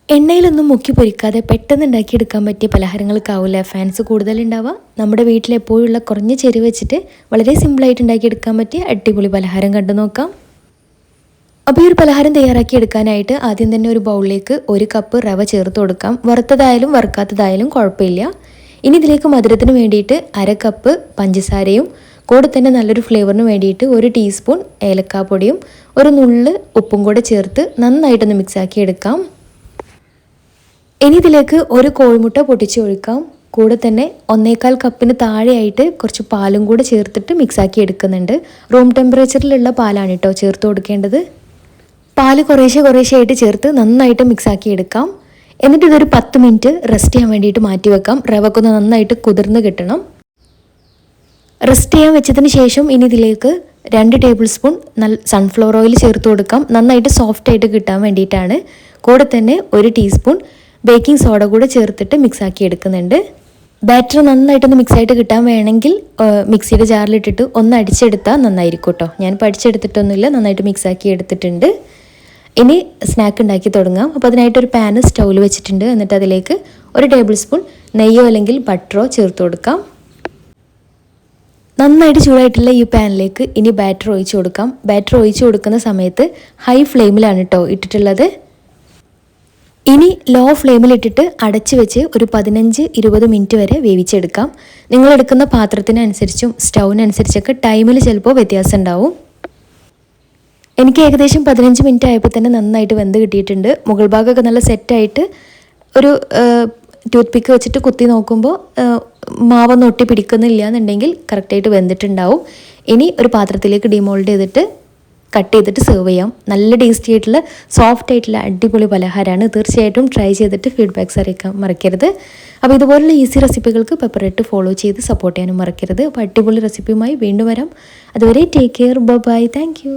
എണ്ണയിലൊന്നും മുക്കി പൊരിക്കാതെ പെട്ടെന്ന് ഉണ്ടാക്കിയെടുക്കാൻ പറ്റിയ പലഹാരങ്ങൾക്കാവില്ല ഫാൻസ് കൂടുതലുണ്ടാവുക. നമ്മുടെ വീട്ടിലെപ്പോഴുള്ള കുറഞ്ഞ ചെരി വെച്ചിട്ട് വളരെ സിമ്പിളായിട്ട് ഉണ്ടാക്കിയെടുക്കാൻ പറ്റിയ അടിപൊളി പലഹാരം കണ്ടു നോക്കാം. അപ്പോൾ ഈ ഒരു പലഹാരം തയ്യാറാക്കി എടുക്കാനായിട്ട് ആദ്യം തന്നെ ഒരു ബൗളിലേക്ക് 1 കപ്പ് റവ ചേർത്ത് കൊടുക്കാം. വറുത്തതായാലും വറുക്കാത്തതായാലും കുഴപ്പമില്ല. ഇനി ഇതിലേക്ക് മധുരത്തിന് വേണ്ടിയിട്ട് 1/2 കപ്പ് പഞ്ചസാരയും കൂടെ തന്നെ നല്ലൊരു ഫ്ലേവറിന് വേണ്ടിയിട്ട് 1 ടീസ്പൂൺ ഏലക്കാപ്പൊടിയും ഒരു നുള്ള് ഉപ്പും കൂടെ ചേർത്ത് നന്നായിട്ടൊന്ന് മിക്സാക്കി എടുക്കാം. ഇനി ഇതിലേക്ക് ഒരു കോഴിമുട്ട പൊട്ടിച്ച് ഒഴിക്കാം. കൂടെ തന്നെ 1/4 കപ്പിന് താഴെയായിട്ട് കുറച്ച് പാലും കൂടെ ചേർത്തിട്ട് മിക്സാക്കി എടുക്കുന്നുണ്ട്. റൂം ടെമ്പറേച്ചറിലുള്ള പാലാണ് കേട്ടോ ചേർത്ത് കൊടുക്കേണ്ടത്. പാല് കുറേശ്ശെ ആയിട്ട് ചേർത്ത് നന്നായിട്ട് മിക്സാക്കി എടുക്കാം. എന്നിട്ട് ഇതൊരു 10 മിനിറ്റ് റെസ്റ്റ് ചെയ്യാൻ വേണ്ടിയിട്ട് മാറ്റി വെക്കാം. റവക്കൊന്ന് നന്നായിട്ട് കുതിർന്ന് കിട്ടണം. റെസ്റ്റ് ചെയ്യാൻ വെച്ചതിന് ശേഷം ഇനി ഇതിലേക്ക് 2 ടേബിൾ സ്പൂൺ സൺഫ്ലവർ ഓയിൽ ചേർത്ത് കൊടുക്കാം. നന്നായിട്ട് സോഫ്റ്റായിട്ട് കിട്ടാൻ വേണ്ടിയിട്ടാണ്. കൂടെ തന്നെ 1 ടീസ്പൂൺ ബേക്കിംഗ് സോഡ കൂടെ ചേർത്തിട്ട് മിക്സാക്കി എടുക്കുന്നുണ്ട്. ബാറ്റർ നന്നായിട്ടൊന്ന് മിക്സായിട്ട് കിട്ടാൻ വേണമെങ്കിൽ മിക്സിയുടെ ജാറിലിട്ടിട്ട് ഒന്ന് അടിച്ചെടുത്താൽ നന്നായിരിക്കും കേട്ടോ. ഞാനിപ്പോൾ അടിച്ചെടുത്തിട്ടൊന്നുമില്ല, നന്നായിട്ട് മിക്സാക്കി എടുത്തിട്ടുണ്ട്. ഇനി സ്നാക്ക് ഉണ്ടാക്കി തുടങ്ങാം. അപ്പോൾ അതിനായിട്ടൊരു പാന് സ്റ്റൗവിൽ വെച്ചിട്ടുണ്ട്. എന്നിട്ട് അതിലേക്ക് 1 ടേബിൾ സ്പൂൺ നെയ്യോ അല്ലെങ്കിൽ ബട്ടറോ ചേർത്ത് കൊടുക്കാം. നന്നായിട്ട് ചൂടായിട്ടുള്ള ഈ പാനിലേക്ക് ഇനി ബാറ്റർ ഒഴിച്ച് കൊടുക്കാം. ബാറ്റർ ഒഴിച്ച് കൊടുക്കുന്ന സമയത്ത് ഹൈ ഫ്ലെയിമിലാണ് കേട്ടോ ഇട്ടിട്ടുള്ളത്. ഇനി ലോ ഫ്ലെയിമിലിട്ടിട്ട് അടച്ച് വെച്ച് ഒരു 15-20 മിനിറ്റ് വരെ വേവിച്ചെടുക്കാം. നിങ്ങളെടുക്കുന്ന പാത്രത്തിനനുസരിച്ചും സ്റ്റൗവിനനുസരിച്ചൊക്കെ ടൈമിൽ ചിലപ്പോൾ വ്യത്യാസം ഉണ്ടാവും. എനിക്ക് ഏകദേശം 15 മിനിറ്റ് ആയപ്പോൾ തന്നെ നന്നായിട്ട് വെന്ത് കിട്ടിയിട്ടുണ്ട്. മുകൾ ഭാഗമൊക്കെ നല്ല സെറ്റായിട്ട് ഒരു ടൂത്ത് പിക്ക് വെച്ചിട്ട് കുത്തി നോക്കുമ്പോൾ മാവൊന്നും ഒട്ടി പിടിക്കുന്നില്ല എന്നുണ്ടെങ്കിൽ കറക്റ്റായിട്ട് വെന്തിട്ടുണ്ടാവും. ഇനി ഒരു പാത്രത്തിലേക്ക് ഡിമോൾഡ് ചെയ്തിട്ട് കട്ട് ചെയ്തിട്ട് സെർവ് ചെയ്യാം. നല്ല ടേസ്റ്റി ആയിട്ടുള്ള സോഫ്റ്റ് ആയിട്ടുള്ള അടിപൊളി പലഹാരമാണ്. തീർച്ചയായിട്ടും ട്രൈ ചെയ്തിട്ട് ഫീഡ്ബാക്ക്സ് അറിയിക്കാൻ മറക്കരുത്. അപ്പോൾ ഇതുപോലുള്ള ഈസി റെസിപ്പികൾക്ക് പെപ്പറിട്ട് ഫോളോ ചെയ്ത് സപ്പോർട്ട് ചെയ്യാനും മറക്കരുത്. അപ്പോൾ അടിപൊളി റെസിപ്പിയുമായി വീണ്ടും വരാം. അതുവരെ take care, bye, thank U.